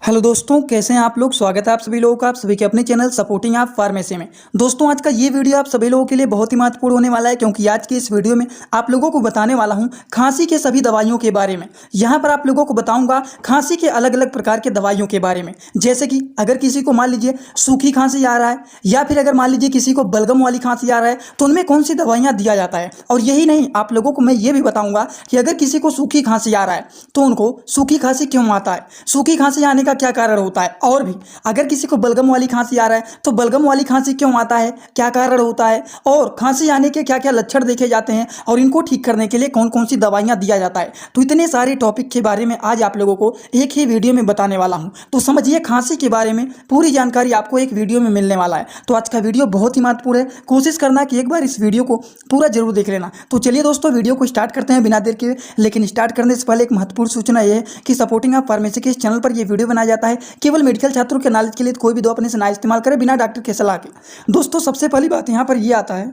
Hello दोस्तों, कैसे हैं आप लोग। स्वागत है आप सभी लोगों का आप सभी के अपने चैनल सपोर्टिंग आप फार्मेसी में। दोस्तों, आज का ये वीडियो आप सभी लोगों के लिए बहुत ही महत्वपूर्ण होने वाला है, क्योंकि आज की इस वीडियो में आप लोगों को बताने वाला हूं खांसी के सभी दवाइयों के बारे में। यहां पर आप लोगों को बताऊंगा खांसी के अलग अलग प्रकार के दवाइयों के बारे में। जैसे कि अगर किसी को मान लीजिए सूखी खांसी आ रहा है, या फिर अगर मान लीजिए किसी को बलगम वाली खांसी आ रहा है, तो उनमें कौन सी दवाइयाँ दिया जाता है। और यही नहीं, आप लोगों को मैं ये भी बताऊंगा कि अगर किसी को सूखी खांसी आ रहा है तो उनको सूखी खांसी क्यों आता है, सूखी खांसी आने का क्या कारण होता है। और भी अगर किसी को बलगम वाली खांसी आ रहा है तो बलगम वाली खांसी क्यों आता है, क्या कारण होता है, और खांसी आने के क्या क्या लक्षण देखे जाते हैं, और इनको ठीक करने के लिए कौन कौन सी दवाइयां दिया जाता है। तो इतने सारे टॉपिक के बारे में आज आप लोगों को एक ही वीडियो में बताने वाला हूं। तो समझिए, खांसी के बारे में पूरी जानकारी आपको एक वीडियो में मिलने वाला है। तो आज का वीडियो बहुत ही महत्वपूर्ण है, कोशिश करना कि एक बार इस वीडियो को पूरा जरूर देख लेना। तो चलिए दोस्तों, वीडियो को स्टार्ट करते हैं बिना देर के। लेकिन स्टार्ट करने से पहले एक महत्वपूर्ण सूचना यह है कि सपोर्टिंग आप फार्मेसी के इस चैनल पर यह वीडियो बनाया जाता है केवल मेडिकल छात्रों के नॉलेज के लिए। कोई भी दवा अपने से ना इस्तेमाल करें बिना डॉक्टर के सलाह के। दोस्तों, सबसे पहली बात यहाँ पर यह आता है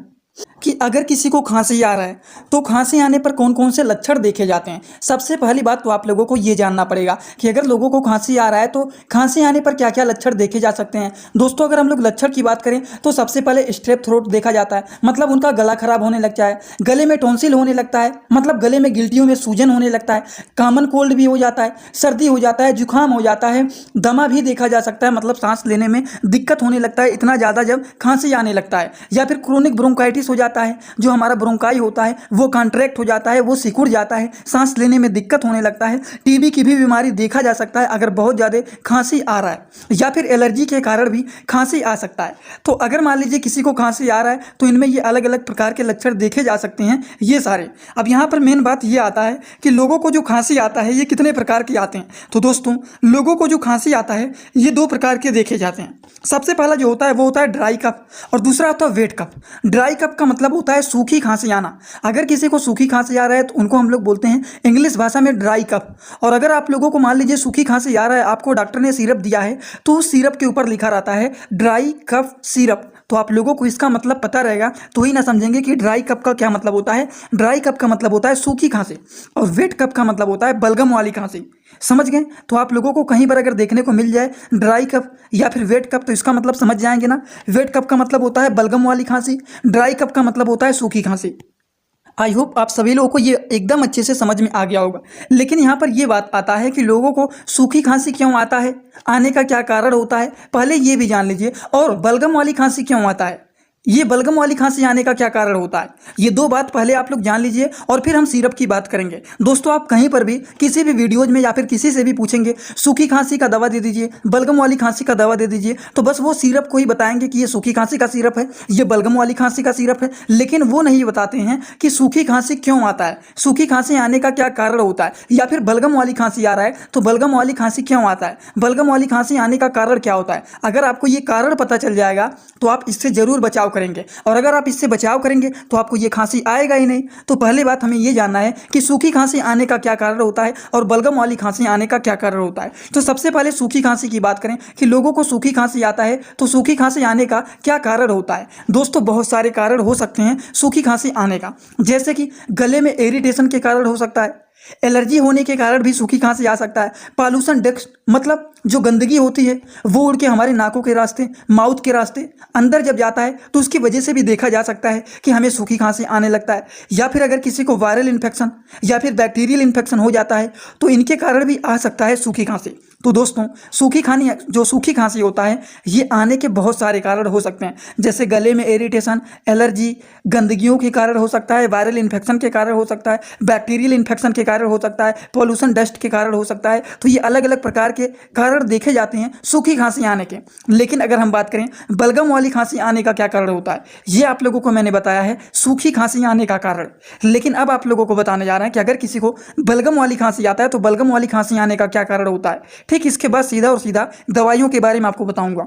कि अगर किसी को खांसी आ रहा है तो खांसी आने पर कौन कौन से लक्षण देखे जाते हैं। सबसे पहली बात तो आप लोगों को ये जानना पड़ेगा कि अगर लोगों को खांसी आ रहा है तो खांसी आने पर क्या क्या लक्षण देखे जा सकते हैं। दोस्तों, अगर हम लोग लक्षण की बात करें तो सबसे पहले स्ट्रेप थ्रोट देखा जाता है, मतलब उनका गला खराब होने लगता है। गले में टॉन्सिल होने लगता है, मतलब गले में गिल्टियों में सूजन होने लगता है। कॉमन कोल्ड भी हो जाता है, सर्दी हो जाता है, जुकाम हो जाता है, दमा भी देखा जा सकता है, मतलब सांस लेने में दिक्कत होने लगता है इतना ज़्यादा जब खांसी आने लगता है। या फिर क्रोनिक ब्रोंकाइटिस हो जाता है, जो हमारा ब्रोंकाई होता है वो कॉन्ट्रैक्ट हो जाता है, वो सिकुड़ जाता है, सांस लेने में दिक्कत होने लगता है। टीबी की भी बीमारी देखा जा सकता है अगर बहुत ज़्यादा खांसी आ रहा है, या फिर एलर्जी के कारण भी खांसी आ सकता है। तो अगर मान लीजिए किसी को खांसी आ रहा है तो इनमें ये अलग अलग प्रकार के लक्षण देखे जा सकते हैं, ये सारे। अब यहाँ पर मेन बात ये आता है कि लोगों को जो खांसी आता है ये कितने प्रकार के आते हैं। तो दोस्तों, लोगों को जो खांसी आता है ये दो प्रकार के देखे जाते हैं। सबसे पहला जो होता है वो होता है ड्राई कफ, और दूसरा होता है वेट कफ। ड्राई कफ का मतलब होता है सूखी खांसी आना। अगर किसी को सूखी खांसी आ रहा है तो उनको हम लोग बोलते हैं इंग्लिश भाषा में ड्राई कफ। और अगर आप लोगों को मान लीजिए सूखी खांसी आ रहा है, आपको डॉक्टर ने सिरप दिया है, तो उस सिरप के ऊपर लिखा रहता है ड्राई कफ सिरप। तो आप लोगों को इसका मतलब पता रहेगा तो ही ना समझेंगे कि ड्राई कफ का क्या मतलब होता है। ड्राई कफ का मतलब होता है सूखी खांसी, और वेट कफ का मतलब होता है बलगम वाली खांसी। समझ गए। तो आप लोगों को कहीं पर अगर देखने को मिल जाए ड्राई कफ या फिर वेट कफ, तो इसका मतलब समझ जाएंगे ना। वेट कफ का मतलब होता है बलगम वाली खांसी, ड्राई कफ का मतलब होता है सूखी खांसी। आई होप आप सभी लोगों को ये एकदम अच्छे से समझ में आ गया होगा। लेकिन यहाँ पर ये बात आता है कि लोगों को सूखी खांसी क्यों आता है, आने का क्या कारण होता है, पहले ये भी जान लीजिए। और बलगम वाली खांसी क्यों आता है, ये बलगम वाली खांसी आने का क्या कारण होता है, ये दो बात पहले आप लोग जान लीजिए, और फिर हम सिरप की बात करेंगे। दोस्तों, आप कहीं पर भी किसी भी वीडियोज में या फिर किसी से भी पूछेंगे सूखी खांसी का दवा दे दीजिए, बलगम वाली खांसी का दवा दे दीजिए, तो बस वो सिरप को ही बताएंगे कि ये सूखी खांसी का सिरप है, ये बलगम वाली खांसी का सिरप है। लेकिन वो नहीं बताते हैं कि सूखी खांसी क्यों आता है, सूखी खांसी आने का क्या कारण होता है, या फिर बलगम वाली खांसी आ रहा है तो बलगम वाली खांसी क्यों आता है, बलगम वाली खांसी आने का कारण क्या होता है। अगर आपको ये कारण पता चल जाएगा तो आप इससे जरूर बचाव करेंगे, और अगर आप इससे बचाव करेंगे तो आपको ये खांसी आएगा ही नहीं। तो पहली बात हमें ये जानना है कि सूखी खांसी आने का क्या कारण होता है और बलगम वाली खांसी आने का क्या कारण होता है। तो सबसे पहले सूखी खांसी की बात करें कि लोगों को सूखी खांसी आता है तो सूखी खांसी आने का क्या कारण होता है। दोस्तों, बहुत सारे कारण हो सकते हैं सूखी खांसी आने का, जैसे कि गले में इरिटेशन के कारण हो सकता है, एलर्जी होने के कारण भी सूखी खांसी आ सकता है, पॉल्यूशन डस्ट, मतलब जो गंदगी होती है वो उड़ के हमारे नाकों के रास्ते, माउथ के रास्ते अंदर जब जाता है तो उसकी वजह से भी देखा जा सकता है कि हमें सूखी खांसी आने लगता है। या फिर अगर किसी को वायरल इन्फेक्शन या फिर बैक्टीरियल इन्फेक्शन हो जाता है तो इनके कारण भी आ सकता है सूखी खांसी। तो दोस्तों, सूखी खांसी होता है ये आने के बहुत सारे कारण हो सकते हैं, जैसे गले में इरिटेशन, एलर्जी, गंदगियों के कारण हो सकता है, वायरल इन्फेक्शन के कारण हो सकता है, बैक्टीरियल इन्फेक्शन के कारण हो सकता है, पॉल्यूशन डस्ट के कारण हो सकता है। तो ये अलग अलग प्रकार के कारण देखे जाते हैं सूखी खांसी आने के। लेकिन अगर हम बात करें बलगम वाली खांसी आने का क्या कारण होता है, ये आप लोगों को मैंने बताया है सूखी खांसी आने का कारण। लेकिन अब आप लोगों को बताने जा रहे हैं कि अगर किसी को बलगम वाली खांसी आता है तो बलगम वाली खांसी आने का क्या कारण होता है। ठीक इसके बाद सीधा और सीधा दवाइयों के बारे में आपको बताऊंगा।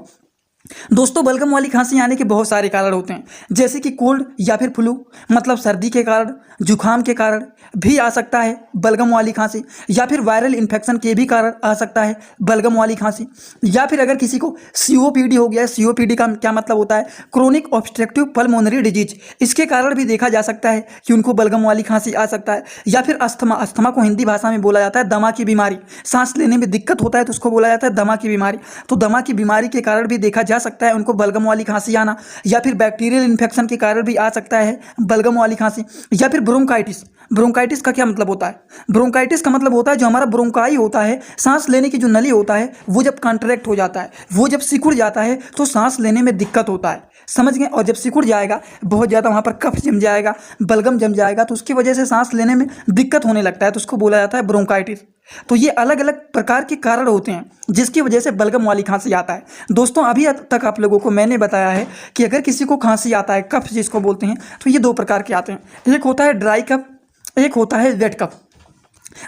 दोस्तों बलगम वाली खांसी आने के बहुत सारे कारण होते हैं, जैसे कि कोल्ड या फिर फ्लू मतलब सर्दी के कारण, जुखाम के कारण भी आ सकता है बलगम वाली खांसी, या फिर वायरल इन्फेक्शन के भी कारण आ सकता है बलगम वाली खांसी, या फिर अगर किसी को सीओपीडी हो गया है। सीओपीडी का क्या मतलब होता है? Chronic obstructive pulmonary disease. इसके कारण भी देखा जा सकता है कि उनको बलगम वाली खांसी आ सकता है। या फिर अस्थमा, अस्थमा को हिंदी भाषा में बोला जाता है दमा की बीमारी। सांस लेने में दिक्कत होता है तो उसको बोला जाता है दमा की बीमारी। तो दमा की बीमारी के कारण भी देखा जा सकता है उनको बलगम वाली खांसी आना। या फिर बैक्टीरियल इन्फेक्शन के कारण भी आ सकता है बलगम वाली खांसी। या फिर ब्रोंकाइटिस। ब्रोंकाइटिस का क्या मतलब होता है? ब्रोंकाइटिस का मतलब होता है जो हमारा ब्रोंकाई होता है, सांस लेने की जो नली होता है, वो जब कॉन्ट्रैक्ट हो जाता है, वो जब सिकुड़ जाता है तो सांस लेने में दिक्कत होता है। समझ गए? और जब सिकुड़ जाएगा, बहुत ज़्यादा वहाँ पर कफ जम जाएगा, बलगम जम जाएगा, तो उसकी वजह से सांस लेने में दिक्कत होने लगता है, तो उसको बोला जाता है ब्रोंकाइटिस। तो ये अलग अलग प्रकार के कारण होते हैं जिसकी वजह से बलगम वाली खांसी आता है। दोस्तों अभी तक आप लोगों को मैंने बताया है कि अगर किसी को खांसी आता है, कफ जिसको बोलते हैं, तो ये दो प्रकार के आते हैं। एक होता है ड्राई कफ, एक होता है वेट कफ।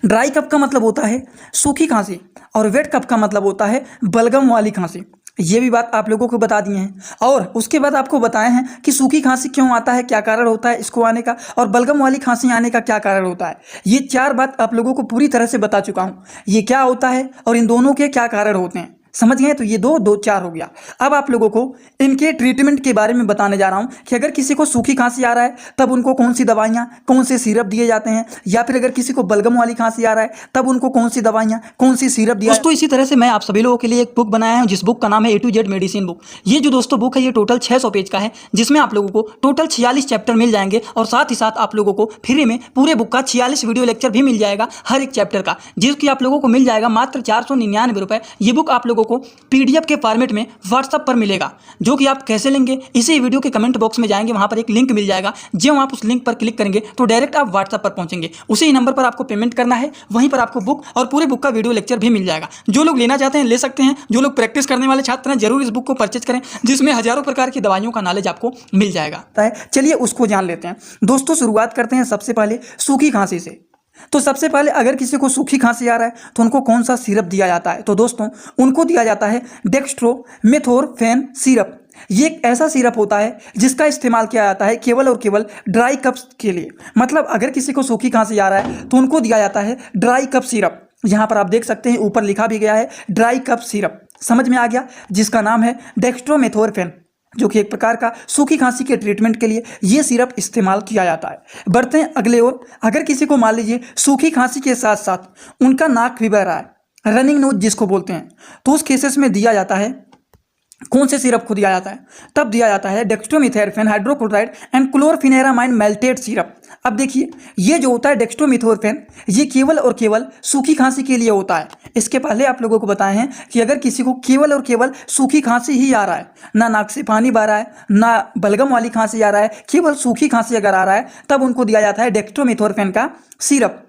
ड्राई कफ का मतलब होता है सूखी खांसी, और वेट कफ का मतलब होता है बलगम वाली खांसी। ये भी बात आप लोगों को बता दिए हैं, और उसके बाद आपको बताए हैं कि सूखी खांसी क्यों आता है, क्या कारण होता है इसको आने का, और बलगम वाली खांसी आने का क्या कारण होता है। ये चार बात आप लोगों को पूरी तरह से बता चुका हूँ, ये क्या होता है और इन दोनों के क्या कारण होते हैं। समझ गए? तो ये दो चार हो गया। अब आप लोगों को इनके ट्रीटमेंट के बारे में बताने जा रहा हूं कि अगर किसी को सूखी खांसी आ रहा है तब उनको कौन सी दवाइयां, कौन से सिरप दिए जाते हैं, या फिर अगर किसी को बलगम वाली खांसी आ रहा है तब उनको कौन सी दवाइयां, कौन सी सिरप दिया। दोस्तों इसी तरह से मैं आप सभी लोगों के लिए एक बुक बनाया हूं जिस बुक का नाम है A to Z medicine book. ये जो दोस्तों बुक है ये टोटल 600 पेज का है, जिसमें आप लोगों को टोटल 46 चैप्टर मिल जाएंगे, और साथ ही साथ आप लोगों को फ्री में पूरे बुक का 46 वीडियो लेक्चर भी मिल जाएगा हर एक चैप्टर का, जिसकी आप लोगों को मिल जाएगा मात्र 499 रुपये। ये बुक आप लोगों को PDF के फॉर्मेट में व्हाट्सएप पर मिलेगा, जो कि आप कैसे लेंगे इसी वीडियो के कमेंट बॉक्स में जाएंगे, वहां पर एक लिंक मिल जाएगा। जब आप उस लिंक पर क्लिक करेंगे तो डायरेक्ट आप व्हाट्सएप पर पहुंचेंगे, उसी नंबर पर आपको पेमेंट करना है, वहीं पर आपको बुक और पूरे बुक का वीडियो लेक्चर भी मिल जाएगा। जो लोग लेना चाहते हैं ले सकते हैं, जो लोग प्रैक्टिस करने वाले छात्र हैं जरूर इस बुक को परचेज करें, जिसमें हजारों प्रकार की दवाइयों का नॉलेज आपको मिल जाएगा। चलिए उसको जान लेते हैं। दोस्तों शुरुआत करते हैं सबसे पहले सूखी खांसी से। तो सबसे पहले अगर किसी को सूखी खांसी आ रहा है तो उनको कौन सा सिरप दिया जाता है? तो दोस्तों उनको दिया जाता है डेक्स्ट्रोमेथोर्फेन सिरप। ये एक ऐसा सिरप होता है जिसका इस्तेमाल किया जाता है केवल और केवल ड्राई कफ के लिए। मतलब अगर किसी को सूखी खांसी आ रहा है तो उनको दिया जाता है ड्राई कफ सिरप। यहाँ पर आप देख सकते हैं ऊपर लिखा भी गया है ड्राई कफ सिरप, समझ में आ गया, जिसका नाम है डेक्स्ट्रोमेथोर्फेन, जो कि एक प्रकार का सूखी खांसी के ट्रीटमेंट के लिए ये सिरप इस्तेमाल किया जाता है। बढ़ते हैं अगले ओर। अगर किसी को मान लीजिए सूखी खांसी के साथ साथ उनका नाक भी बह रहा है, रनिंग नोज जिसको बोलते हैं, तो उस केसेस में दिया जाता है कौन से सिरप को दिया जाता है? तब दिया जाता है डेक्स्ट्रोमेथोर्फेन हाइड्रोक्लोराइड एंड क्लोरफिनेरामाइन मेल्टेड सिरप। अब देखिए ये जो होता है डेक्स्ट्रोमेथोर्फेन, ये केवल और केवल सूखी खांसी के लिए होता है। इसके पहले आप लोगों को बताए हैं कि अगर किसी को केवल और केवल सूखी खांसी ही आ रहा है, ना नाक से पानी बह रहा है, ना बलगम वाली खांसी आ रहा है, केवल सूखी खांसी अगर आ रहा है, तब उनको दिया जाता है डेक्स्ट्रोमेथोर्फेन का सिरप,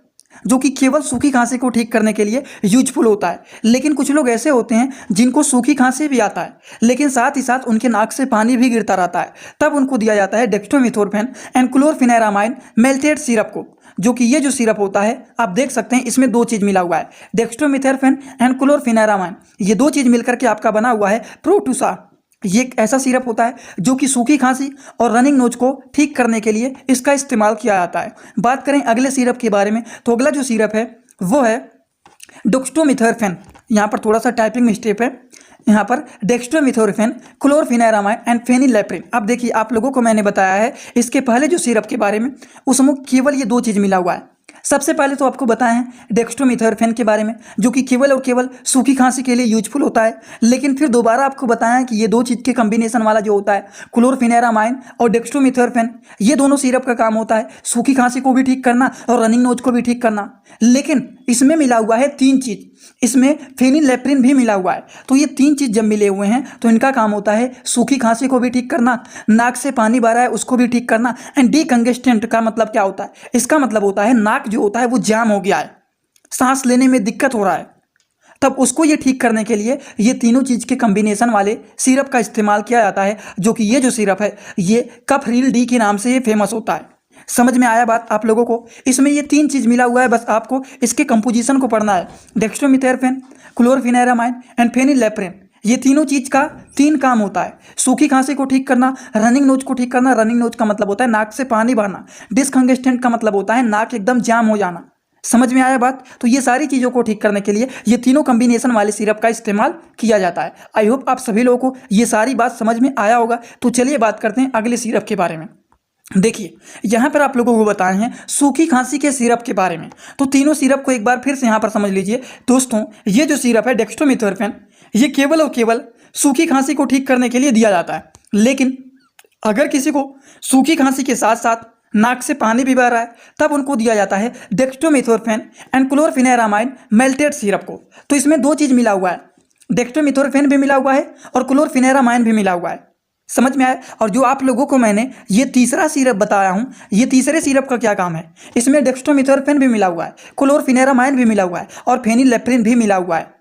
जो कि केवल सूखी खांसी को ठीक करने के लिए यूजफुल होता है। लेकिन कुछ लोग ऐसे होते हैं जिनको सूखी खांसी भी आता है लेकिन साथ ही साथ उनके नाक से पानी भी गिरता रहता है, तब उनको दिया जाता है डेक्स्ट्रोमेथोर्फेन एंड क्लोरफिनेरामाइन मेल्टेड सिरप को, जो कि ये जो सिरप होता है आप देख सकते हैं इसमें दो चीज़ मिला हुआ है, डेक्स्ट्रोमेथोर्फेन एंड क्लोरफिनेरामाइन, ये दो चीज़ मिलकर के आपका बना हुआ है प्रोटूसा। ये एक ऐसा सिरप होता है जो कि सूखी खांसी और रनिंग नोज को ठीक करने के लिए इसका इस्तेमाल किया जाता है। बात करें अगले सिरप के बारे में, तो अगला जो सिरप है वो है डेक्स्ट्रोमेथोर्फेन। यहाँ पर थोड़ा सा टाइपिंग मिस्टेक है, यहाँ पर डेक्स्ट्रोमेथोर्फेन क्लोरफिनेरामाइन एंड फेनिलेप्रिन। अब देखिए आप लोगों को मैंने बताया है इसके पहले जो सिरप के बारे में, उसमें केवल ये दो चीज़ मिला हुआ है। सबसे पहले तो आपको बताएं हैं डेक्स्ट्रोमेथोर्फेन के बारे में, जो कि केवल और केवल सूखी खांसी के लिए यूजफुल होता है। लेकिन फिर दोबारा आपको बताया कि ये दो चीज़ के कॉम्बिनेशन वाला जो होता है क्लोरफिनेरामाइन और डेक्स्ट्रोमेथोर्फेन, ये दोनों सिरप का काम होता है सूखी खांसी को भी ठीक करना और रनिंग नोज को भी ठीक करना। लेकिन इसमें मिला हुआ है तीन चीज़, इसमें फेनिलेप्रिन भी मिला हुआ है। तो ये तीन चीज़ जब मिले हुए हैं तो इनका काम होता है सूखी खांसी को भी ठीक करना, नाक से पानी बह रहा है उसको भी ठीक करना, एंड डीकंजेस्टेंट का मतलब क्या होता है? इसका मतलब होता है नाक जो होता है वो जाम हो गया है, सांस लेने में दिक्कत हो रहा है, तब उसको ये ठीक करने के लिए ये तीनों चीज़ के कॉम्बिनेशन वाले सिरप का इस्तेमाल किया जाता है, जो कि ये जो सिरप है ये कफरील डी के नाम से ये फेमस होता है। समझ में आया बात आप लोगों को? इसमें ये तीन चीज़ मिला हुआ है, बस आपको इसके कंपोजिशन को पढ़ना है। डेक्स्ट्रोमेथोर्फेन, क्लोरफिनेरामाइन एंड फेनिलेप्रिन, ये तीनों चीज़ का 3 काम होता है। सूखी खांसी को ठीक करना, रनिंग नोज को ठीक करना। रनिंग नोज का मतलब होता है नाक से पानी बहना। डिसकंजेस्टेंट का मतलब होता है नाक एकदम जाम हो जाना। समझ में आया बात? तो ये सारी चीज़ों को ठीक करने के लिए ये तीनों कॉम्बिनेशन वाले सिरप का इस्तेमाल किया जाता है। आई होप आप सभी लोगों को ये सारी बात समझ में आया होगा। तो चलिए बात करते हैं अगले सिरप के बारे में। देखिए यहाँ पर आप लोगों को बताए हैं सूखी खांसी के सिरप के बारे में। तो तीनों सिरप को एक बार फिर से यहाँ पर समझ लीजिए दोस्तों। ये जो सिरप है डेक्स्ट्रोमेथोर्फेन, ये केवल और केवल सूखी खांसी को ठीक करने के लिए दिया जाता है। लेकिन अगर किसी को सूखी खांसी के साथ साथ नाक से पानी भी बह रहा है तब उनको दिया जाता है डेक्स्ट्रोमेथोर्फेन एंड क्लोरफेनेरामाइन मेल्टेड सिरप को। तो इसमें 2 चीज़ मिला हुआ है, डेक्स्ट्रोमेथोर्फेन भी मिला हुआ है और क्लोरफेनेरामाइन भी मिला हुआ है। समझ में आया? और जो आप लोगों को मैंने ये तीसरा सिरप बताया हूँ, ये तीसरे सिरप का क्या काम है, इसमें डेक्स्ट्रोमेथोर्फेन भी मिला हुआ है, क्लोरफेनेरामाइन भी मिला हुआ है और फेनिलेफ्रिन भी मिला हुआ है।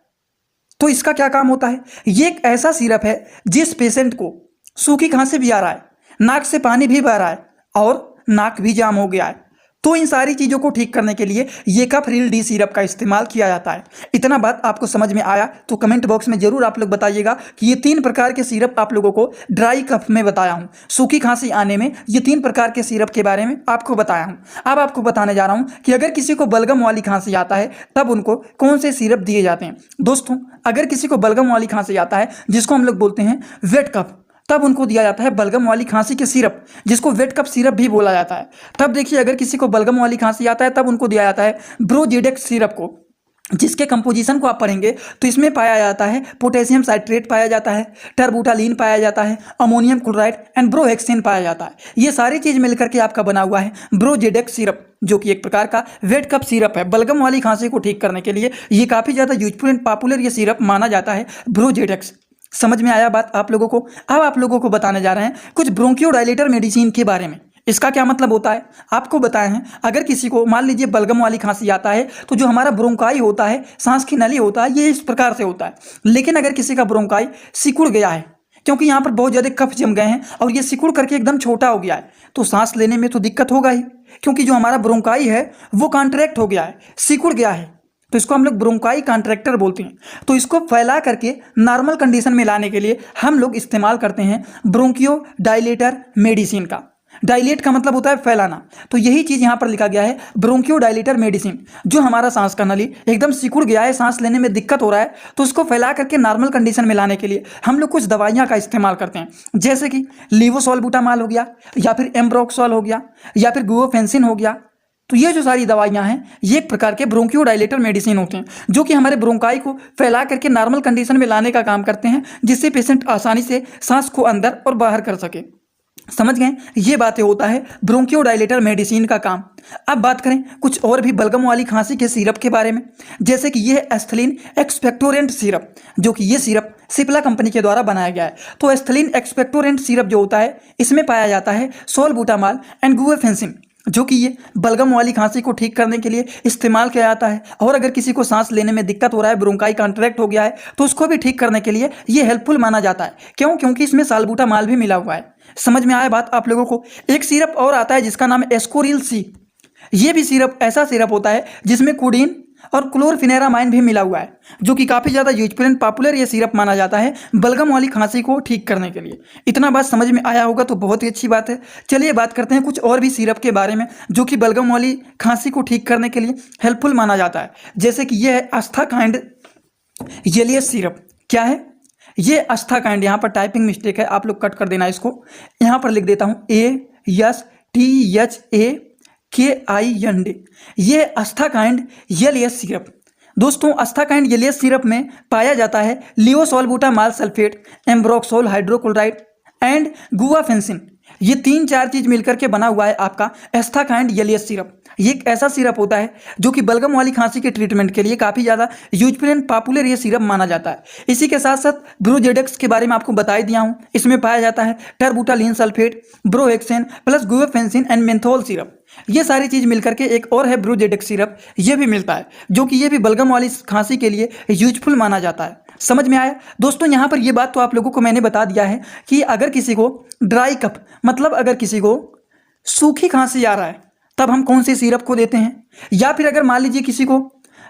तो इसका क्या काम होता है? ये एक ऐसा सिरप है जिस पेशेंट को सूखी खांसी भी आ रहा है, नाक से पानी भी बह रहा है और नाक भी जाम हो गया है, तो इन सारी चीज़ों को ठीक करने के लिए ये कफरील डी सिरप का इस्तेमाल किया जाता है। इतना बात आपको समझ में आया तो कमेंट बॉक्स में जरूर आप लोग बताइएगा कि ये 3 प्रकार के सिरप आप लोगों को ड्राई कफ में बताया हूँ, सूखी खांसी आने में ये 3 प्रकार के सिरप के बारे में आपको बताया हूँ। अब आपको बताने जा रहा हूँ कि अगर किसी को बलगम वाली खांसी आता है तब उनको कौन से सिरप दिए जाते हैं। दोस्तों अगर किसी को बलगम वाली खांसी आता है जिसको हम लोग बोलते हैं वेट कफ, तब उनको दिया जाता है बलगम वाली खांसी के सिरप, जिसको वेट कफ सिरप भी बोला जाता है। तब देखिए अगर किसी को बलगम वाली खांसी आता है तब उनको दिया जाता है ब्रोजेडेक्स सिरप को, जिसके कंपोजिशन को आप पढ़ेंगे तो इसमें पाया जाता है पोटेशियम साइट्रेट पाया जाता है, टर्बुटालिन पाया जाता है, अमोनियम क्लोराइड एंड ब्रोहेक्सिन पाया जाता है। ये सारी चीज़ मिलकर के आपका बना हुआ है ब्रोजेडेक्स सिरप, जो कि एक प्रकार का वेट कफ सिरप है। बलगम वाली खांसी को ठीक करने के लिए ये काफ़ी ज़्यादा यूजफुल एंड पॉपुलर ये सिरप माना जाता है ब्रोजेडेक्स। समझ में आया बात आप लोगों को? अब आप लोगों को बताने जा रहे हैं कुछ ब्रोंकियोडाइलेटर मेडिसिन के बारे में। इसका क्या मतलब होता है आपको बताए हैं। अगर किसी को मान लीजिए बलगम वाली खांसी आता है तो जो हमारा ब्रोंकाई होता है, सांस की नली होता है, ये इस प्रकार से होता है। लेकिन अगर किसी का ब्रोंकाई सिकुड़ गया है, क्योंकि यहाँ पर बहुत ज़्यादा कफ जम गए हैं और ये सिकुड़ करके एकदम छोटा हो गया है, तो सांस लेने में तो दिक्कत होगा ही, क्योंकि जो हमारा ब्रोंकाई है वो कॉन्ट्रैक्ट हो गया है, सिकुड़ गया है। तो इसको हम लोग ब्रोंकाई कॉन्ट्रैक्टर बोलते हैं। तो इसको फैला करके नॉर्मल कंडीशन में लाने के लिए हम लोग इस्तेमाल करते हैं ब्रोंकियो डायलेटर मेडिसिन का। डायलेट का मतलब होता है फैलाना, तो यही चीज़ यहाँ पर लिखा गया है ब्रोंकियो डायलेटर मेडिसिन। जो हमारा सांस का नली एकदम सिकुड़ गया है, सांस लेने में दिक्कत हो रहा है, तो उसको फैला करके नॉर्मल कंडीशन में लाने के लिए हम लोग कुछ दवाइयाँ का इस्तेमाल करते हैं, जैसे कि लीवोसॉल्बुटामॉल हो गया, या फिर एम्ब्रोक्सोल हो गया, या फिर गुआफेंसिन हो गया। तो ये जो सारी दवाइयाँ हैं ये एक प्रकार के ब्रोंकियोडाइलेटर मेडिसिन होते हैं, जो कि हमारे ब्रोंकाई को फैला करके नॉर्मल कंडीशन में लाने का काम करते हैं, जिससे पेशेंट आसानी से सांस को अंदर और बाहर कर सके। समझ गए? ये बातें होता है ब्रोंकियोडाइलेटर मेडिसिन का काम। अब बात करें कुछ और भी बलगम वाली खांसी के सिरप के बारे में, जैसे कि ये है एस्थलीन एक्सपेक्टोरेंट सिरप, जो कि ये सिरप सिप्ला कंपनी के द्वारा बनाया गया है। तो एस्थलीन एक्सपेक्टोरेंट सिरप जो होता है इसमें पाया जाता है सोलबुटामॉल एंड गुआफेंसिन, जो कि ये बलगम वाली खांसी को ठीक करने के लिए इस्तेमाल किया जाता है। और अगर किसी को सांस लेने में दिक्कत हो रहा है, ब्रोंकाई कॉन्ट्रैक्ट हो गया है, तो उसको भी ठीक करने के लिए ये हेल्पफुल माना जाता है। क्यों? क्योंकि इसमें सालबुटामॉल भी मिला हुआ है। समझ में आया बात आप लोगों को? एक सिरप और आता है जिसका नाम है एस्कोरिल सी। ये भी सिरप ऐसा सिरप होता है जिसमें कोडीन और क्लोरफेनेरामाइन भी मिला हुआ है, जो कि काफ़ी ज़्यादा यूजफुल एंड पॉपुलर ये सिरप माना जाता है बलगम वाली खांसी को ठीक करने के लिए। इतना बात समझ में आया होगा तो बहुत ही अच्छी बात है। चलिए बात करते हैं कुछ और भी सिरप के बारे में, जो कि बलगम वाली खांसी को ठीक करने के लिए हेल्पफुल माना जाता है। जैसे कि ये है आस्थाकाइंड जेलियस सिरप। क्या है ये? आस्थाकाइंड, यहाँ पर टाइपिंग मिस्टेक है, आप लोग कट कर देना इसको। यहाँ पर लिख देता हूँ ASTHAKIND। ये आस्थाकाइंड जेलियस सिरप। दोस्तों आस्थाकाइंड जेलियस सिरप में पाया जाता है levosalbutamol sulphate, ambroxol hydrochloride and guaifenesin. ये 3-4 चीज़ मिलकर के बना हुआ है आपका आस्थाकाइंड जेलियस सिरप। ये एक ऐसा सिरप होता है जो कि बलगम वाली खांसी के ट्रीटमेंट के लिए काफ़ी ज़्यादा यूजफुल एंड पॉपुलर ये सिरप माना जाता है। इसी के साथ साथ ब्रोजेडेक्स के बारे में आपको बता ही दिया हूँ। इसमें पाया जाता है terbutaline sulphate, bromhexine plus guaifenesin and menthol syrup. ये सारी चीज़ मिलकर के एक और है ब्रोजेडेक्स सिरप, ये भी मिलता है, जो कि ये भी बलगम वाली खांसी के लिए यूजफुल माना जाता है। समझ में आया दोस्तों? यहाँ पर ये बात तो आप लोगों को मैंने बता दिया है कि अगर किसी को ड्राई कफ, मतलब अगर किसी को सूखी खांसी आ रहा है, तब हम कौन से सिरप को देते हैं, या फिर अगर मान लीजिए किसी को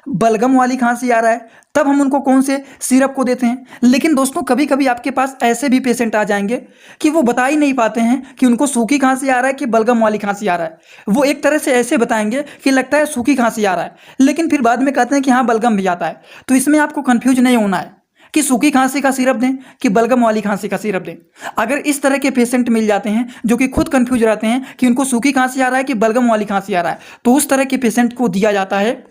बलगम वाली खांसी आ रहा है, तब हम उनको कौन से सिरप को देते हैं। लेकिन दोस्तों कभी कभी आपके पास ऐसे भी पेशेंट आ जाएंगे कि वो बता ही नहीं पाते हैं कि उनको सूखी खांसी आ रहा है कि बलगम वाली खांसी आ रहा है। वो एक तरह से ऐसे बताएंगे कि लगता है सूखी खांसी आ रहा है, लेकिन फिर बाद में कहते हैं कि हाँ बलगम भी आता है। तो इसमें आपको कंफ्यूज नहीं होना है कि सूखी खांसी का सिरप दें कि बलगम वाली खांसी का सिरप दें। अगर इस तरह के पेशेंट मिल जाते हैं जो कि खुद कंफ्यूज रहते हैं कि उनको सूखी खांसी आ रहा है कि बलगम वाली खांसी आ रहा है, तो उस तरह के पेशेंट को दिया जाता है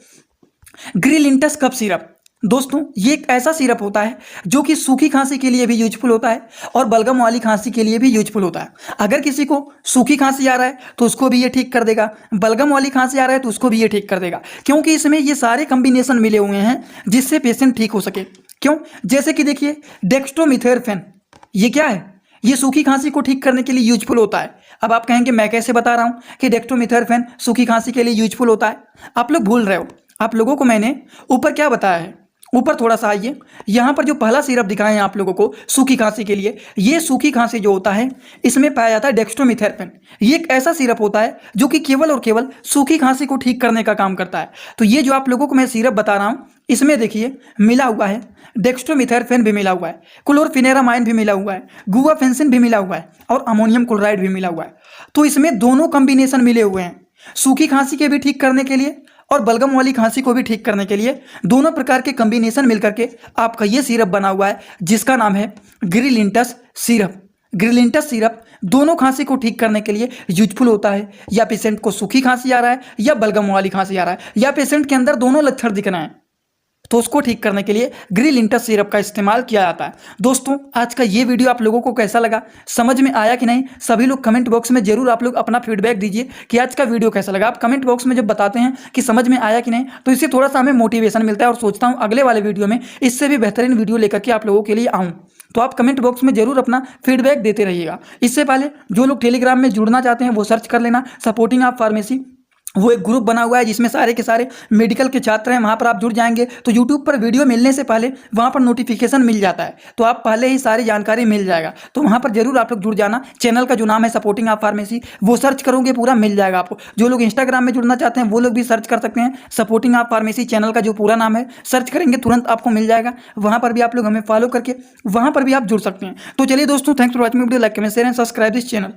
ग्रिलिंटस कफ सिरप। दोस्तों ये एक ऐसा सिरप होता है जो कि सूखी खांसी के लिए भी यूजफुल होता है और बलगम वाली खांसी के लिए भी यूजफुल होता है। अगर किसी को सूखी खांसी आ रहा है तो उसको भी ये ठीक कर देगा, बलगम वाली खांसी आ रहा है तो उसको भी ये ठीक कर देगा, क्योंकि इसमें ये सारे कॉम्बिनेशन मिले हुए हैं जिससे पेशेंट ठीक हो सके। क्यों? जैसे कि देखिए डेक्स्ट्रोमिथेरफेन, ये क्या है? ये सूखी खांसी को ठीक करने के लिए यूजफुल होता है। अब आप कहेंगे मैं कैसे बता रहा हूं कि डेक्स्ट्रोमिथेरफेन सूखी खांसी के लिए यूजफुल होता है? आप लोग भूल रहे हो। आप लोगों को मैंने ऊपर क्या बताया है, ऊपर थोड़ा सा आइए। यहाँ पर जो पहला सिरप दिखाए हैं आप लोगों को सूखी खांसी के लिए, ये सूखी खांसी जो होता है इसमें पाया जाता है डेक्स्ट्रोमिथेरफेन। ये एक ऐसा सिरप होता है जो कि केवल और केवल सूखी खांसी को ठीक करने का काम करता है। तो ये जो आप लोगों को मैं सिरप बता रहा हूँ इसमें देखिए मिला हुआ है डेक्स्ट्रोमिथेरफेन भी मिला हुआ है, क्लोरफिनेरामाइन भी मिला हुआ है, गुआफेंसिन भी मिला हुआ है और अमोनियम क्लोराइड भी मिला हुआ है। तो इसमें दोनों कॉम्बिनेशन मिले हुए हैं, सूखी खांसी के भी ठीक करने के लिए और बलगम वाली खांसी को भी ठीक करने के लिए। दोनों प्रकार के कॉम्बिनेशन मिलकर के आपका ये सिरप बना हुआ है जिसका नाम है ग्रिलिंटस सिरप। ग्रिलिंटस सिरप दोनों खांसी को ठीक करने के लिए यूजफुल होता है। या पेशेंट को सूखी खांसी आ रहा है या बलगम वाली खांसी आ रहा है या पेशेंट के अंदर दोनों लक्षण दिख रहे हैं, तो उसको ठीक करने के लिए ग्रिलिंटस सिरप का इस्तेमाल किया जाता है। दोस्तों आज का ये वीडियो आप लोगों को कैसा लगा, समझ में आया कि नहीं? सभी लोग कमेंट बॉक्स में जरूर आप लोग अपना फीडबैक दीजिए कि आज का वीडियो कैसा लगा। आप कमेंट बॉक्स में जब बताते हैं कि समझ में आया कि नहीं, तो इससे थोड़ा सा हमें मोटिवेशन मिलता है और सोचता हूँ अगले वाले वीडियो में इससे भी बेहतरीन वीडियो लेकर के आप लोगों के लिए आऊँ। तो आप कमेंट बॉक्स में जरूर अपना फीडबैक देते रहिएगा। इससे पहले जो लोग टेलीग्राम में जुड़ना चाहते हैं वो सर्च कर लेना सपोर्टिंग ऑफ फार्मेसी। वो एक ग्रुप बना हुआ है जिसमें सारे के सारे मेडिकल के छात्र हैं। वहाँ पर आप जुड़ जाएंगे तो यूट्यूब पर वीडियो मिलने से पहले वहाँ पर नोटिफिकेशन मिल जाता है, तो आप पहले ही सारी जानकारी मिल जाएगा। तो वहाँ पर जरूर आप लोग जुड़ जाना। चैनल का जो नाम है सपोर्टिंग ऑफ फार्मेसी, वो सर्च करोगे पूरा मिल जाएगा आपको। जो लोग इंस्टाग्राम में जुड़ना चाहते हैं वो लोग भी सर्च कर सकते हैं सपोर्टिंग ऑफ फार्मेसी। चैनल का जो पूरा नाम है सर्च करेंगे तुरंत आपको मिल जाएगा। वहाँ पर भी आप लोग हमें फॉलो करके वहाँ पर भी आप जुड़ सकते हैं। तो चलिए दोस्तों, thanks for watching video. Like comment share and subscribe this channel.